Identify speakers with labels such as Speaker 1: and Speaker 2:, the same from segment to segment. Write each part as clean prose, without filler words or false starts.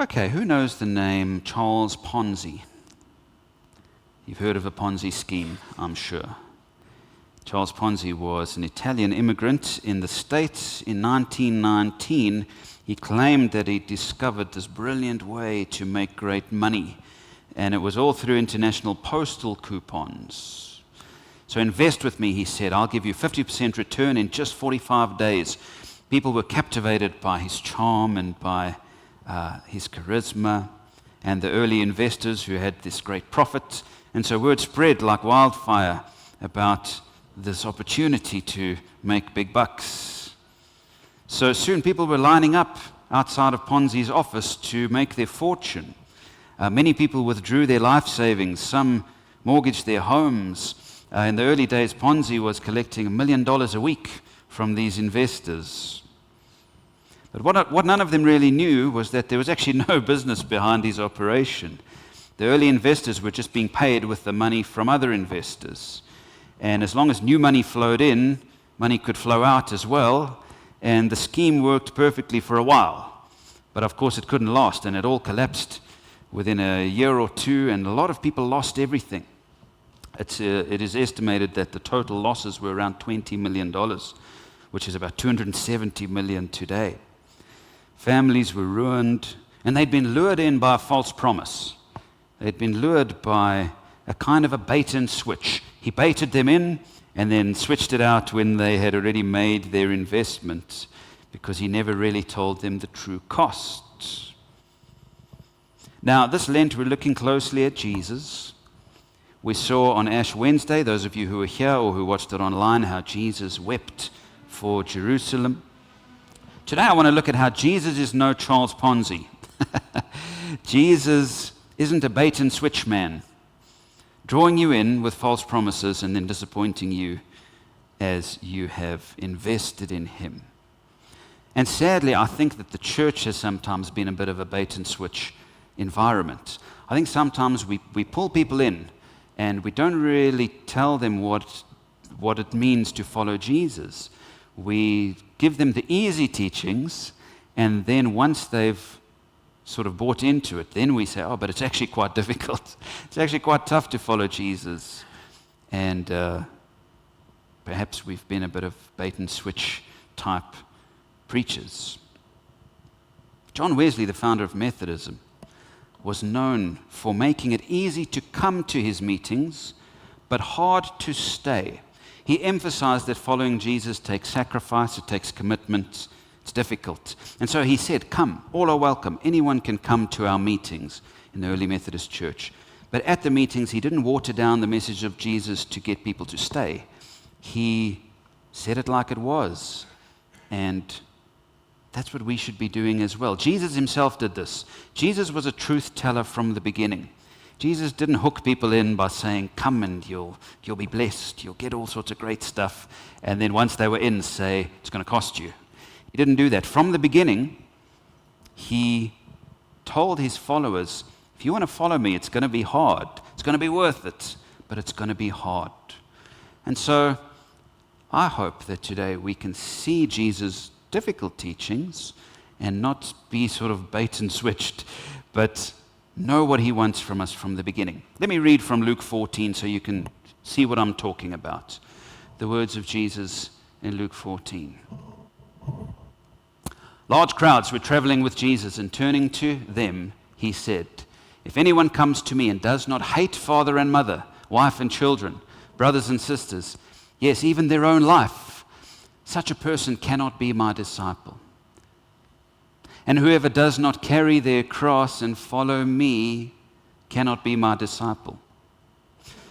Speaker 1: Okay, who knows the name Charles Ponzi? You've heard of a Ponzi scheme, I'm sure. Charles Ponzi was an Italian immigrant in the States. In 1919, he claimed that he discovered this brilliant way to make great money, and it was all through international postal coupons. So invest with me, he said. I'll give you 50% return in just 45 days. People were captivated by his charm and by his charisma, and the early investors who had this great profit. And so word spread like wildfire about this opportunity to make big bucks. So soon people were lining up outside of Ponzi's office to make their fortune. Many people withdrew their life savings. Some mortgaged their homes. In the early days, Ponzi was collecting $1 million a week from these investors. But what none of them really knew was that there was actually no business behind his operation. The early investors were just being paid with the money from other investors. And as long as new money flowed in, money could flow out as well. And the scheme worked perfectly for a while. But of course it couldn't last, and it all collapsed within a year or two, and a lot of people lost everything. It is estimated that the total losses were around $20 million, which is about $270 million today. Families were ruined, and they'd been lured in by a false promise. They'd been lured by a kind of a bait and switch. He baited them in and then switched it out when they had already made their investment, because he never really told them the true cost. Now, this Lent, we're looking closely at Jesus. We saw on Ash Wednesday, those of you who were here or who watched it online, how Jesus wept for Jerusalem. Today I want to look at how Jesus is no Charles Ponzi. Jesus isn't a bait and switch man, drawing you in with false promises and then disappointing you as you have invested in him. And sadly, I think that the church has sometimes been a bit of a bait and switch environment. I think sometimes we pull people in and we don't really tell them what it means to follow Jesus. We give them the easy teachings, and then once they've sort of bought into it, then we say, oh, but it's actually quite difficult. It's actually quite tough to follow Jesus. And perhaps we've been a bit of bait and switch type preachers. John Wesley, the founder of Methodism, was known for making it easy to come to his meetings, but hard to stay. He emphasized that following Jesus takes sacrifice, it takes commitment, it's difficult. And so he said, come, all are welcome. Anyone can come to our meetings in the early Methodist church. But at the meetings, he didn't water down the message of Jesus to get people to stay. He said it like it was. And that's what we should be doing as well. Jesus himself did this. Jesus was a truth teller from the beginning. Jesus didn't hook people in by saying, come and you'll be blessed, you'll get all sorts of great stuff, and then once they were in, say, it's going to cost you. He didn't do that. From the beginning, he told his followers, if you want to follow me, it's going to be hard. It's going to be worth it, but it's going to be hard. And so I hope that today we can see Jesus' difficult teachings and not be sort of bait and switched, but know what he wants from us from the beginning. Let me read from Luke 14 so you can see what I'm talking about. The words of Jesus in Luke 14. Large crowds were traveling with Jesus, and turning to them, he said, if anyone comes to me and does not hate father and mother, wife and children, brothers and sisters, yes, even their own life, such a person cannot be my disciple. And whoever does not carry their cross and follow me cannot be my disciple.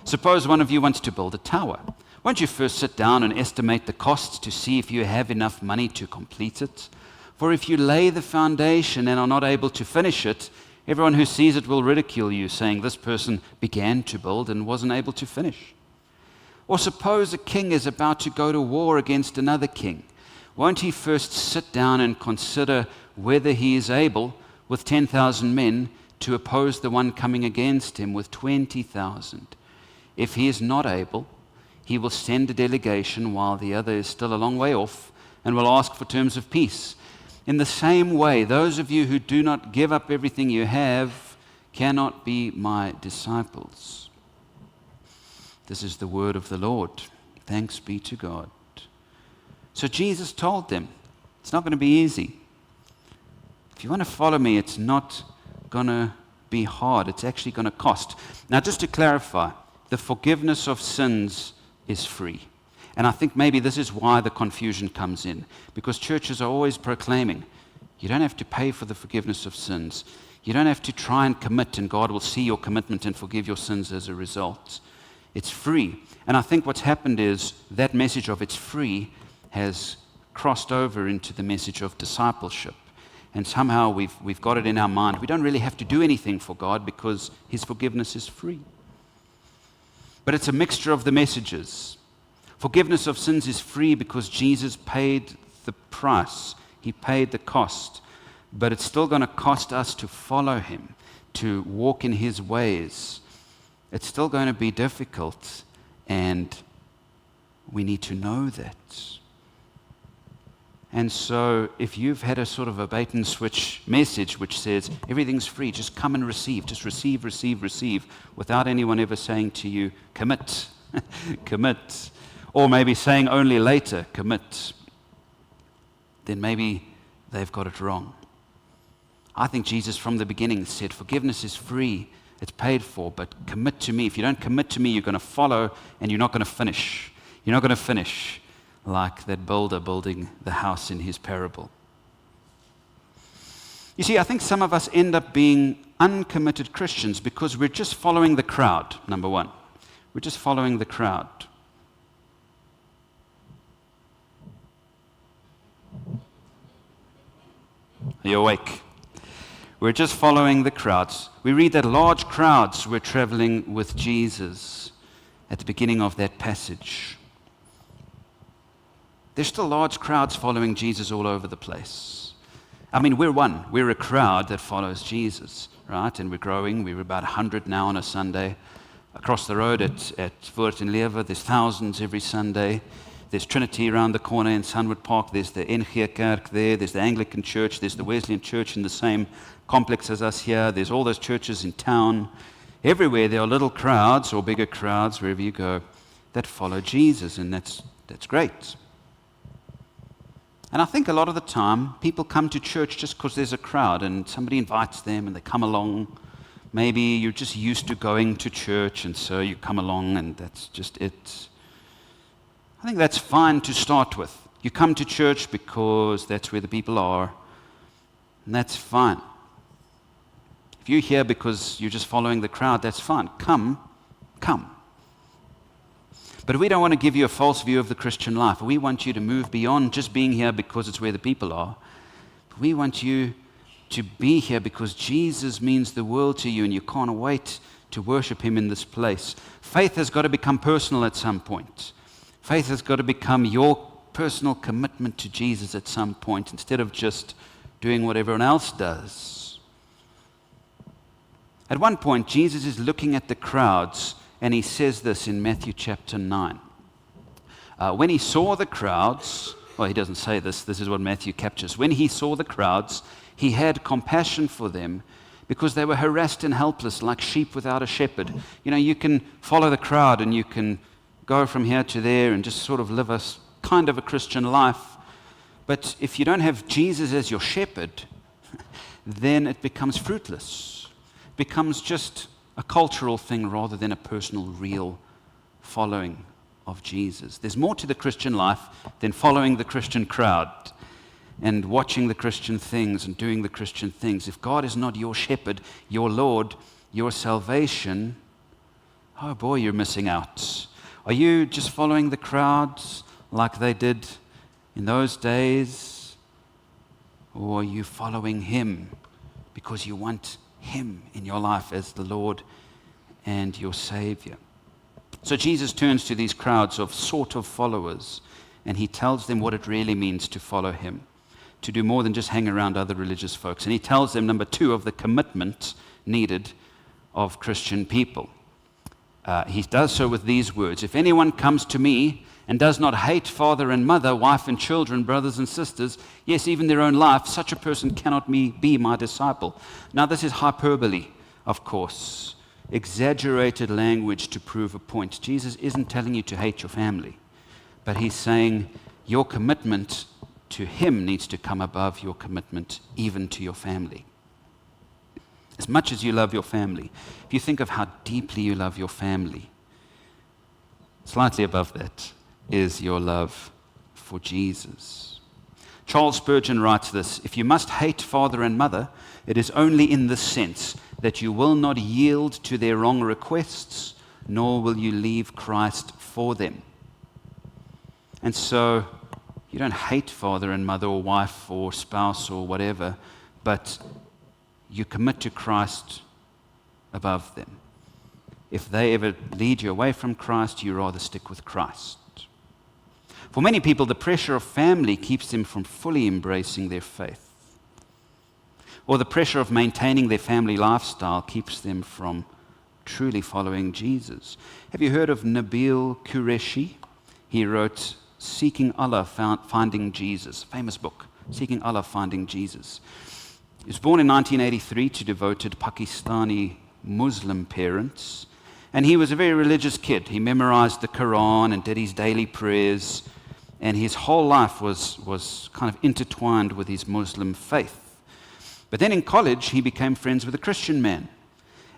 Speaker 1: Suppose one of you wants to build a tower. Won't you first sit down and estimate the costs to see if you have enough money to complete it? For if you lay the foundation and are not able to finish it, everyone who sees it will ridicule you, saying, this person began to build and wasn't able to finish. Or suppose a king is about to go to war against another king. Won't he first sit down and consider whether he is able, with 10,000 men, to oppose the one coming against him with 20,000? If he is not able, he will send a delegation while the other is still a long way off and will ask for terms of peace. In the same way, those of you who do not give up everything you have cannot be my disciples. This is the word of the Lord. Thanks be to God. So Jesus told them, it's not going to be easy. If you want to follow me, it's not going to be hard. It's actually going to cost. Now, just to clarify, the forgiveness of sins is free. And I think maybe this is why the confusion comes in, because churches are always proclaiming, you don't have to pay for the forgiveness of sins. You don't have to try and commit, and God will see your commitment and forgive your sins as a result. It's free. And I think what's happened is that message of it's free has crossed over into the message of discipleship. And somehow we've got it in our mind. We don't really have to do anything for God because His forgiveness is free. But it's a mixture of the messages. Forgiveness of sins is free because Jesus paid the price. He paid the cost. But it's still going to cost us to follow Him, to walk in His ways. It's still going to be difficult, and we need to know that. And so if you've had a sort of a bait and switch message which says everything's free, just come and receive, just receive, receive, receive, without anyone ever saying to you, commit, commit, or maybe saying only later, commit, then maybe they've got it wrong. I think Jesus from the beginning said forgiveness is free, it's paid for, but commit to me. If you don't commit to me, you're going to follow and you're not going to finish. You're not going to finish like that builder building the house in his parable. You see, I think some of us end up being uncommitted Christians because we're just following the crowd, number one. We're just following the crowd. Are you awake? We're just following the crowds. We read that large crowds were traveling with Jesus at the beginning of that passage. There's still large crowds following Jesus all over the place. I mean, we're one. We're a crowd that follows Jesus, right? And we're growing. We're about 100 now on a Sunday. Across the road at Woord en Lewe, there's thousands every Sunday. There's Trinity around the corner in Sunwood Park. There's the NG Kerk there. There's the Anglican Church. There's the Wesleyan Church in the same complex as us here. There's all those churches in town. Everywhere there are little crowds or bigger crowds, wherever you go, that follow Jesus, and that's great. And I think a lot of the time, people come to church just because there's a crowd and somebody invites them and they come along. Maybe you're just used to going to church and so you come along and that's just it. I think that's fine to start with. You come to church because that's where the people are, and that's fine. If you're here because you're just following the crowd, that's fine. Come. But we don't want to give you a false view of the Christian life. We want you to move beyond just being here because it's where the people are. We want you to be here because Jesus means the world to you and you can't wait to worship Him in this place. Faith has got to become personal at some point. Faith has got to become your personal commitment to Jesus at some point instead of just doing what everyone else does. At one point, Jesus is looking at the crowds and He says this in Matthew chapter 9. When He saw the crowds, well, He doesn't say this is what Matthew captures. When He saw the crowds, He had compassion for them because they were harassed and helpless like sheep without a shepherd. You know, you can follow the crowd and you can go from here to there and just sort of live a kind of a Christian life. But if you don't have Jesus as your shepherd, then it becomes fruitless. It becomes just a cultural thing rather than a personal, real following of Jesus. There's more to the Christian life than following the Christian crowd and watching the Christian things and doing the Christian things. If God is not your shepherd, your Lord, your salvation, oh boy, you're missing out. Are you just following the crowds like they did in those days? Or are you following Him because you want Him in your life as the Lord and your Savior? So Jesus turns to these crowds of sort of followers and He tells them what it really means to follow Him, to do more than just hang around other religious folks. And He tells them, number two, of the commitment needed of Christian people. He does so with these words: if anyone comes to me and does not hate father and mother, wife and children, brothers and sisters, yes, even their own life, such a person cannot be my disciple. Now, this is hyperbole, of course, exaggerated language to prove a point. Jesus isn't telling you to hate your family, but he's saying your commitment to him needs to come above your commitment even to your family. As much as you love your family, if you think of how deeply you love your family, slightly above that is your love for Jesus. Charles Spurgeon writes this: if you must hate father and mother, it is only in the sense that you will not yield to their wrong requests, nor will you leave Christ for them. And so, you don't hate father and mother or wife or spouse or whatever, but you commit to Christ above them. If they ever lead you away from Christ, you rather stick with Christ. For many people, the pressure of family keeps them from fully embracing their faith. Or the pressure of maintaining their family lifestyle keeps them from truly following Jesus. Have you heard of Nabil Qureshi? He wrote Seeking Allah, Finding Jesus, famous book, Seeking Allah, Finding Jesus. He was born in 1983 to devoted Pakistani Muslim parents, and he was a very religious kid. He memorized the Quran and did his daily prayers, and his whole life was kind of intertwined with his Muslim faith. But then in college, he became friends with a Christian man,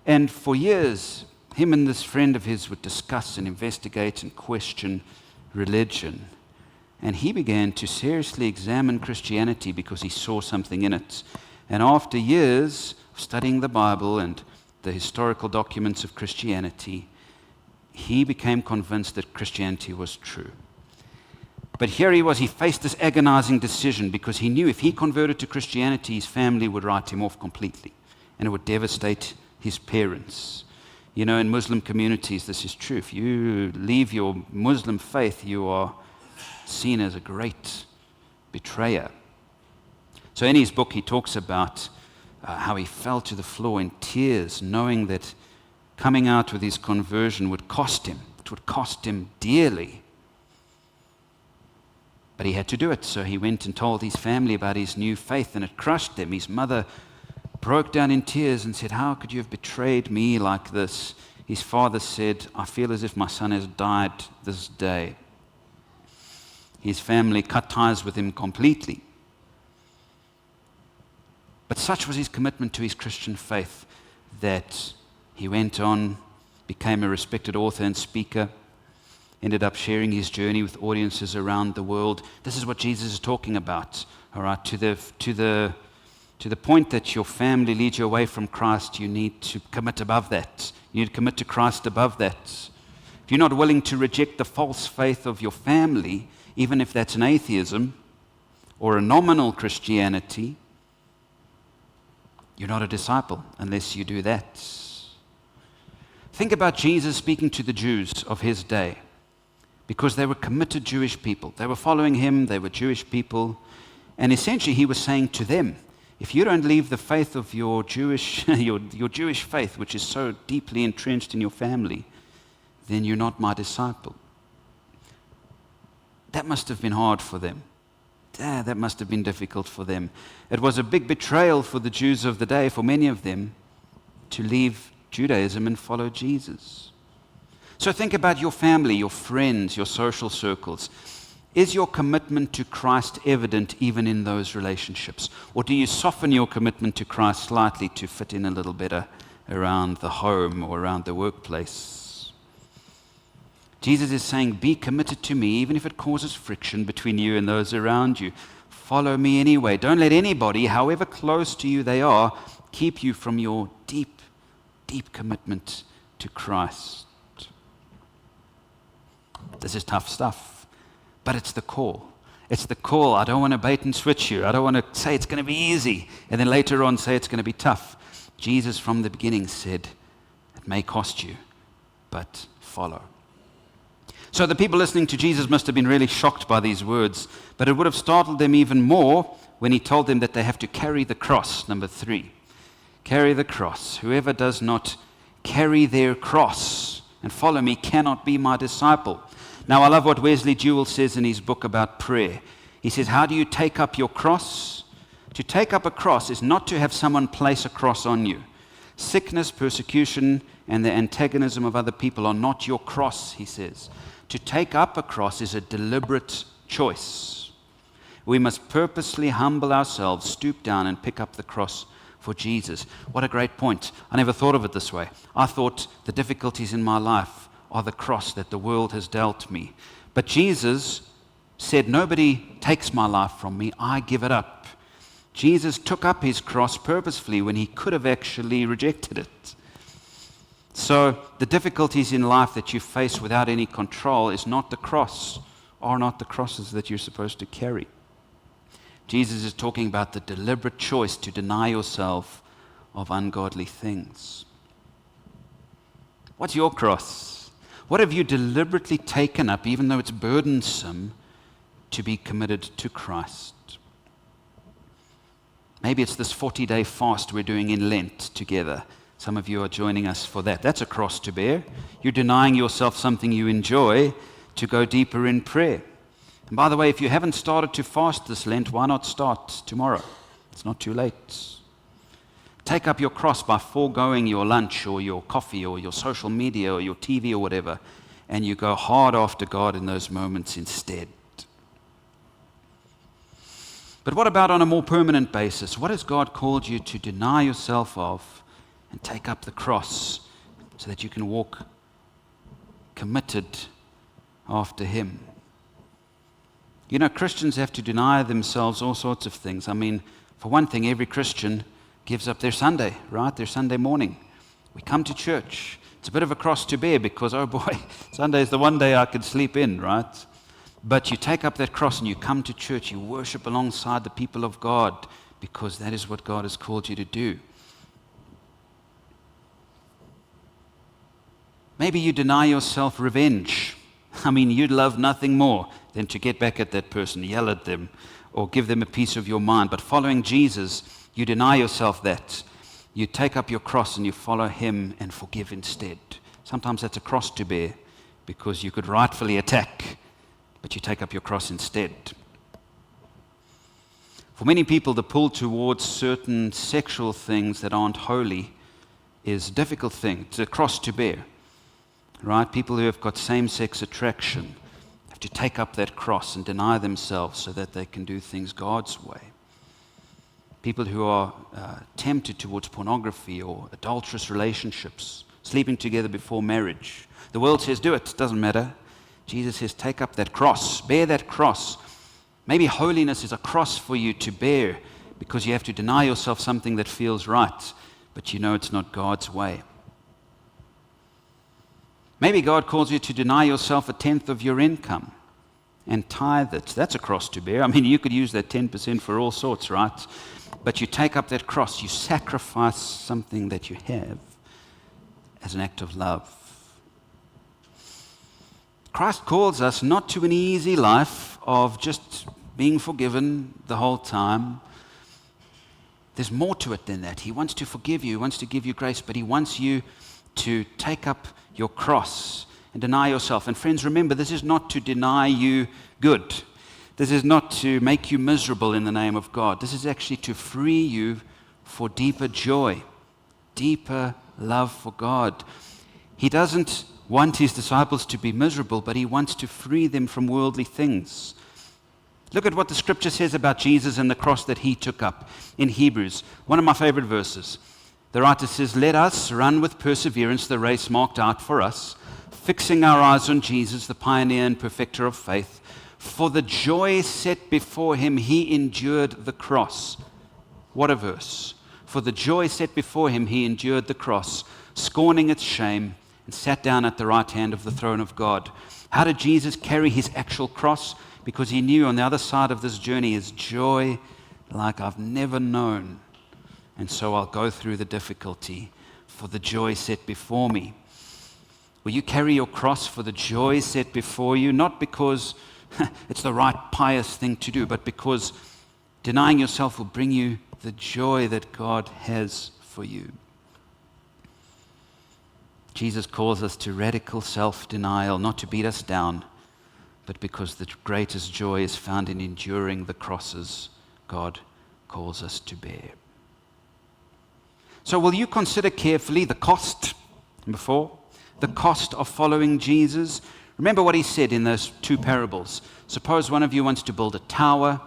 Speaker 1: and for years, him and this friend of his would discuss and investigate and question religion. And he began to seriously examine Christianity because he saw something in it. And after years of studying the Bible and the historical documents of Christianity, he became convinced that Christianity was true. But here he was, he faced this agonizing decision because he knew if he converted to Christianity, his family would write him off completely, and it would devastate his parents. You know, in Muslim communities, this is true. If you leave your Muslim faith, you are seen as a great betrayer. So in his book, he talks about how he fell to the floor in tears, knowing that coming out with his conversion would cost him. It would cost him dearly. But he had to do it, so he went and told his family about his new faith, and it crushed them. His mother broke down in tears and said, "How could you have betrayed me like this?" His father said, "I feel as if my son has died this day." His family cut ties with him completely. But such was his commitment to his Christian faith that he went on, became a respected author and speaker, ended up sharing his journey with audiences around the world. This is what Jesus is talking about, all right, to the point that your family leads you away from Christ. You need to commit above that. You need to commit to Christ above that. If you're not willing to reject the false faith of your family, even if that's an atheism or a nominal Christianity, you're not a disciple unless you do that. Think about Jesus speaking to the Jews of his day, because they were committed Jewish people. They were following him, they were Jewish people, and essentially he was saying to them, if you don't leave the faith of your Jewish faith, which is so deeply entrenched in your family, then you're not my disciple. That must have been hard for them. That must have been difficult for them. It was a big betrayal for the Jews of the day, for many of them, to leave Judaism and follow Jesus. So think about your family, your friends, your social circles. Is your commitment to Christ evident even in those relationships? Or do you soften your commitment to Christ slightly to fit in a little better around the home or around the workplace? Jesus is saying, be committed to me, even if it causes friction between you and those around you. Follow me anyway. Don't let anybody, however close to you they are, keep you from your deep, deep commitment to Christ. This is tough stuff, but it's the call. It's the call. I don't want to bait and switch you. I don't want to say it's going to be easy and then later on say it's going to be tough. Jesus from the beginning said, it may cost you, but follow. So the people listening to Jesus must have been really shocked by these words, but it would have startled them even more when he told them that they have to carry the cross. Number 3, carry the cross. Whoever does not carry their cross and follow me cannot be my disciple. Now, I love what Wesley Jewell says in his book about prayer. He says, how do you take up your cross? To take up a cross is not to have someone place a cross on you. Sickness, persecution, and the antagonism of other people are not your cross, he says. To take up a cross is a deliberate choice. We must purposely humble ourselves, stoop down, and pick up the cross for Jesus. What a great point. I never thought of it this way. I thought the difficulties in my life are the cross that the world has dealt me. But Jesus said, nobody takes my life from me, I give it up. Jesus took up his cross purposefully when he could have actually rejected it. So the difficulties in life that you face without any control is not the cross, are not the crosses that you're supposed to carry. Jesus is talking about the deliberate choice to deny yourself of ungodly things. What's your cross? What have you deliberately taken up, even though it's burdensome, to be committed to Christ? Maybe it's this 40-day fast we're doing in Lent together. Some of you are joining us for that. That's a cross to bear. You're denying yourself something you enjoy to go deeper in prayer. And by the way, if you haven't started to fast this Lent, why not start tomorrow? It's not too late. Take up your cross by foregoing your lunch or your coffee or your social media or your TV or whatever, and you go hard after God in those moments instead. But what about on a more permanent basis? What has God called you to deny yourself of and take up the cross so that you can walk committed after Him? You know, Christians have to deny themselves all sorts of things. I mean, for one thing, every Christian gives up their Sunday, right? Their Sunday morning. We come to church. It's a bit of a cross to bear because, oh boy, Sunday is the one day I could sleep in, right? But you take up that cross and you come to church, you worship alongside the people of God because that is what God has called you to do. Maybe you deny yourself revenge. I mean, you'd love nothing more than to get back at that person, yell at them, or give them a piece of your mind. But following Jesus, you deny yourself that. You take up your cross and you follow Him and forgive instead. Sometimes that's a cross to bear because you could rightfully attack, but you take up your cross instead. For many people, the pull towards certain sexual things that aren't holy is a difficult thing. It's a cross to bear, right? People who have got same-sex attraction have to take up that cross and deny themselves so that they can do things God's way. People who are tempted towards pornography or adulterous relationships, sleeping together before marriage. The world says, do it doesn't matter. Jesus says, take up that cross, bear that cross. Maybe holiness is a cross for you to bear because you have to deny yourself something that feels right, but you know it's not God's way. Maybe God calls you to deny yourself 1/10 of your income and tithe it. That's a cross to bear. I mean, you could use that 10% for all sorts, right? But you take up that cross, you sacrifice something that you have as an act of love. Christ calls us not to an easy life of just being forgiven the whole time. There's more to it than that. He wants to forgive you, He wants to give you grace, but He wants you to take up your cross and deny yourself. And friends, remember, this is not to deny you good. This is not to make you miserable in the name of God. This is actually to free you for deeper joy, deeper love for God. He doesn't want His disciples to be miserable, but He wants to free them from worldly things. Look at what the Scripture says about Jesus and the cross that He took up in Hebrews. One of my favorite verses. The writer says, let us run with perseverance the race marked out for us, fixing our eyes on Jesus, the pioneer and perfecter of faith. For the joy set before Him, He endured the cross. What a verse. For the joy set before Him, He endured the cross, scorning its shame, and sat down at the right hand of the throne of God. How did Jesus carry His actual cross? Because He knew on the other side of this journey is joy like I've never known. And so I'll go through the difficulty for the joy set before me. Will you carry your cross for the joy set before you? Not because it's the right pious thing to do, but because denying yourself will bring you the joy that God has for you. Jesus calls us to radical self-denial, not to beat us down, but because the greatest joy is found in enduring the crosses God calls us to bear. So will you consider carefully the cost, number 4, the cost of following Jesus? Remember what he said in those 2 parables. Suppose one of you wants to build a tower.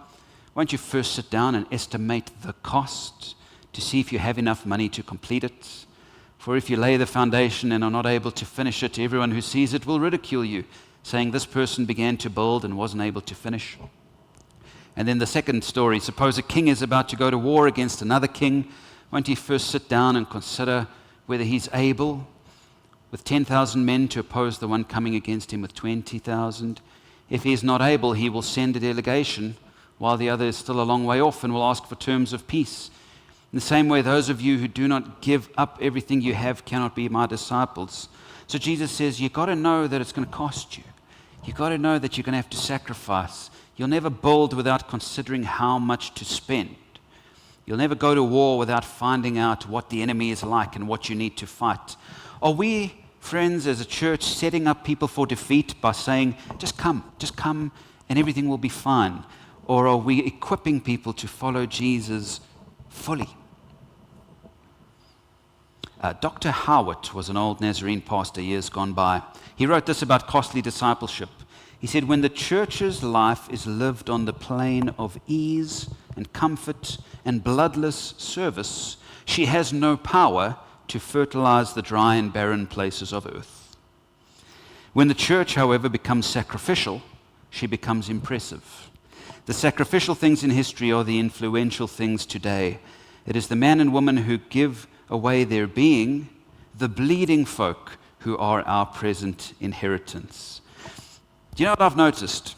Speaker 1: Won't you first sit down and estimate the cost to see if you have enough money to complete it? For if you lay the foundation and are not able to finish it, everyone who sees it will ridicule you, saying, this person began to build and wasn't able to finish. And then the second story, suppose a king is about to go to war against another king. Won't he first sit down and consider whether he's able with 10,000 men to oppose the one coming against him with 20,000? If he is not able, he will send a delegation while the other is still a long way off and will ask for terms of peace. In the same way, those of you who do not give up everything you have cannot be my disciples. So Jesus says, you've got to know that it's going to cost you. You've got to know that you're going to have to sacrifice. You'll never build without considering how much to spend. You'll never go to war without finding out what the enemy is like and what you need to fight. Are we, friends, as a church, setting up people for defeat by saying, just come, and everything will be fine? Or are we equipping people to follow Jesus fully? Dr. Howitt was an old Nazarene pastor years gone by. He wrote this about costly discipleship. He said, when the church's life is lived on the plane of ease and comfort and bloodless service, she has no power to fertilize the dry and barren places of earth. When the church, however, becomes sacrificial, she becomes impressive. The sacrificial things in history are the influential things today. It is the man and woman who give away their being, the bleeding folk who are our present inheritance. Do you know what I've noticed?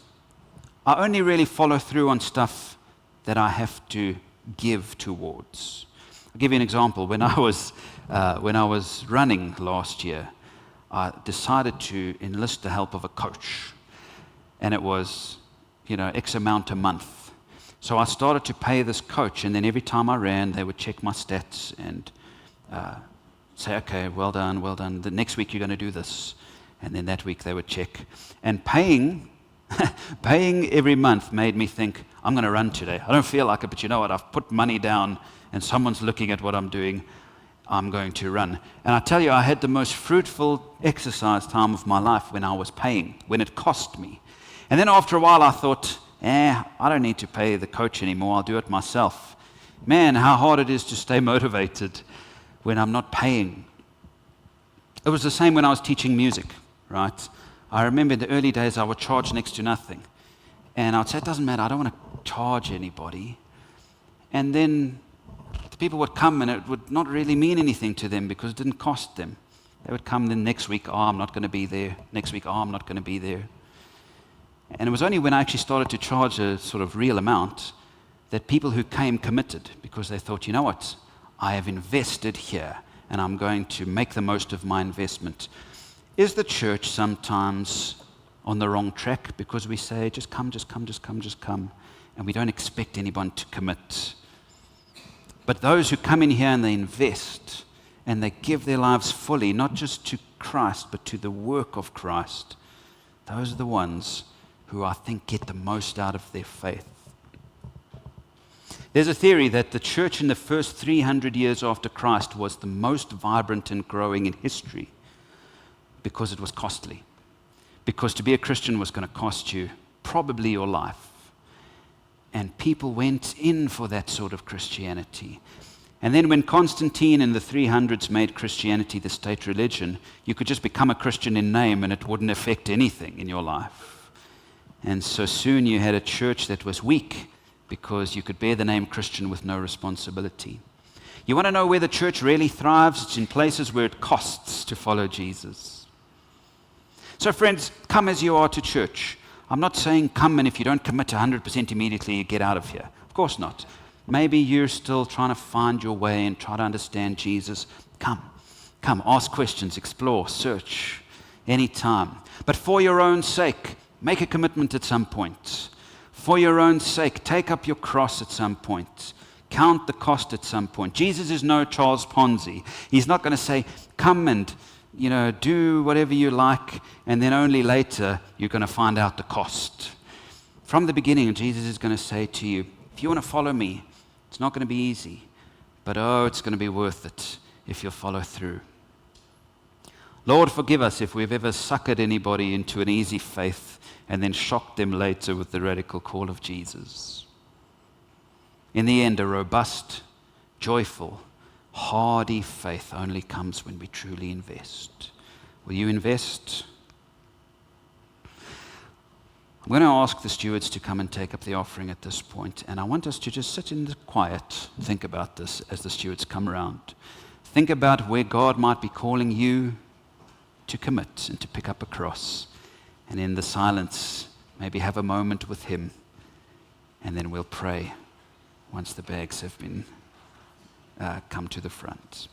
Speaker 1: I only really follow through on stuff that I have to give towards. I'll give you an example. When I was running last year, I decided to enlist the help of a coach, and it was, X amount a month. So I started to pay this coach, and then every time I ran, they would check my stats and say, okay, well done. The next week you're going to do this. And then that week they would check. And paying every month made me think, I'm going to run today. I don't feel like it, but you know what? I've put money down and someone's looking at what I'm doing. I'm going to run. And I tell you, I had the most fruitful exercise time of my life when I was paying, when it cost me. And then after a while I thought, I don't need to pay the coach anymore. I'll do it myself. Man, how hard it is to stay motivated when I'm not paying. It was the same when I was teaching music, right? I remember in the early days I would charge next to nothing. And I would say, it doesn't matter, I don't want to charge anybody. And then the people would come and it would not really mean anything to them because it didn't cost them. They would come then next week, I'm not going to be there. Next week, I'm not going to be there. And it was only when I actually started to charge a sort of real amount that people who came committed because they thought, you know what, I have invested here and I'm going to make the most of my investment. Is the church sometimes on the wrong track because we say, just come, and we don't expect anyone to commit? But those who come in here and they invest and they give their lives fully, not just to Christ, but to the work of Christ, those are the ones who I think get the most out of their faith. There's a theory that the church in the first 300 years after Christ was the most vibrant and growing in history because it was costly. Because to be a Christian was going to cost you probably your life. And people went in for that sort of Christianity. And then when Constantine in the 300s made Christianity the state religion, you could just become a Christian in name and it wouldn't affect anything in your life. And so soon you had a church that was weak because you could bear the name Christian with no responsibility. You want to know where the church really thrives? It's in places where it costs to follow Jesus. So friends, come as you are to church. I'm not saying come and if you don't commit 100% immediately, you get out of here. Of course not. Maybe you're still trying to find your way and try to understand Jesus. Come, ask questions, explore, search, anytime. But for your own sake, make a commitment at some point. For your own sake, take up your cross at some point. Count the cost at some point. Jesus is no Charles Ponzi. He's not going to say, come and do whatever you like, and then only later you're going to find out the cost. From the beginning, Jesus is going to say to you, if you want to follow me, it's not going to be easy, but it's going to be worth it if you'll follow through. Lord, forgive us if we've ever suckered anybody into an easy faith and then shocked them later with the radical call of Jesus. In the end, a robust, joyful, hardy faith only comes when we truly invest. Will you invest? I'm going to ask the stewards to come and take up the offering at this point, and I want us to just sit in the quiet, think about this as the stewards come around. Think about where God might be calling you to commit and to pick up a cross, and in the silence, maybe have a moment with Him, and then we'll pray once the bags have been come to the front.